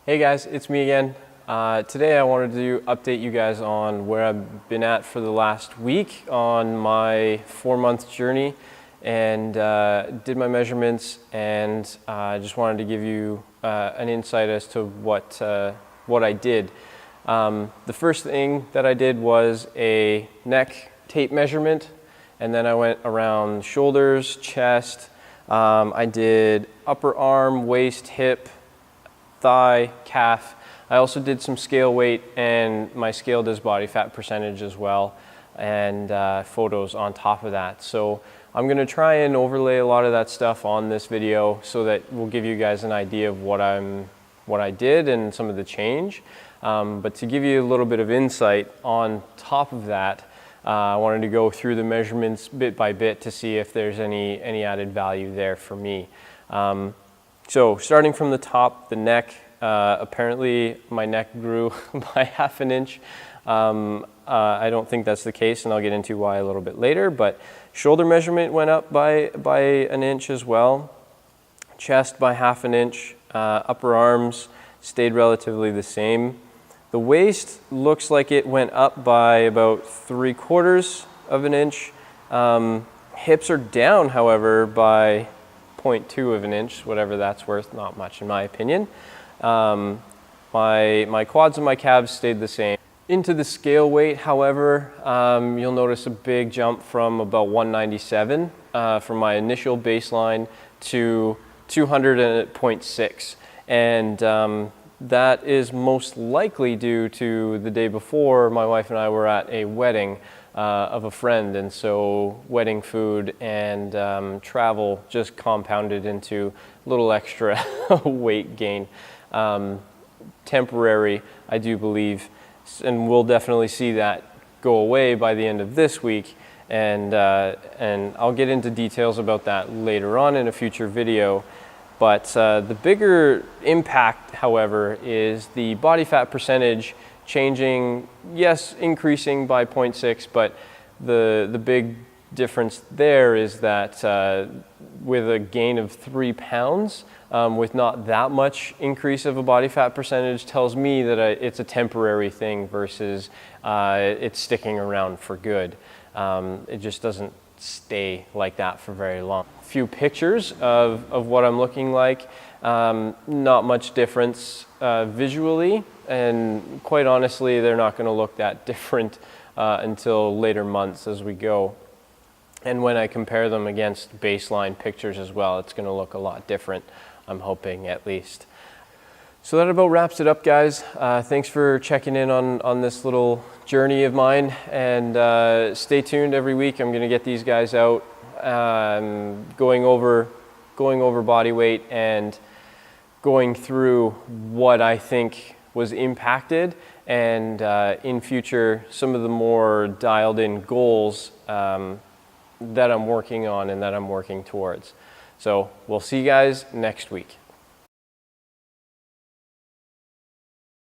Hey guys, it's me again. Today I wanted to update you guys on where I've been at for the last week on my 4-month journey, and did my measurements, and I just wanted to give you an insight as to what I did. The first thing that I did was a neck tape measurement, and then I went around shoulders, chest. I did upper arm, waist, hip, thigh, calf. I also did some scale weight, and my scale does body fat percentage as well, and photos on top of that. So I'm gonna try and overlay a lot of that stuff on this video so that we'll give you guys an idea of what I did and some of the change. But to give you a little bit of insight on top of that, I wanted to go through the measurements bit by bit to see if there's any added value there for me. So starting from the top, the neck, apparently my neck grew by ½ an inch. I don't think that's the case, and I'll get into why a little bit later, but shoulder measurement went up by an inch as well. Chest by ½ an inch. Upper arms stayed relatively the same. The waist looks like it went up by about 3/4 of an inch. Hips are down, however, by 0.2 of an inch, whatever that's worth, not much in my opinion. My quads and my calves stayed the same. Into the scale weight, however, you'll notice a big jump from about 197 from my initial baseline to 200.6, and that is most likely due to the day before my wife and I were at a wedding of a friend, and so wedding food and travel just compounded into a little extra weight gain. Temporary, I do believe, and we'll definitely see that go away by the end of this week, and I'll get into details about that later on in a future video. But the bigger impact, however, is the body fat percentage changing, yes, increasing by 0.6, but the big difference there is that with a gain of 3 pounds, with not that much increase of a body fat percentage, tells me that it's a temporary thing versus it's sticking around for good. It just doesn't stay like that for very long. A few pictures of what I'm looking like. Not much difference visually, and quite honestly, they're not going to look that different until later months as we go. And when I compare them against baseline pictures as well, it's going to look a lot different, I'm hoping, at least. So that about wraps it up, guys. Thanks for checking in on this little journey of mine, and stay tuned every week. I'm going to get these guys out, going over body weight and going through what I think was impacted, and in future some of the more dialed in goals that I'm working on and that I'm working towards. So we'll see you guys next week.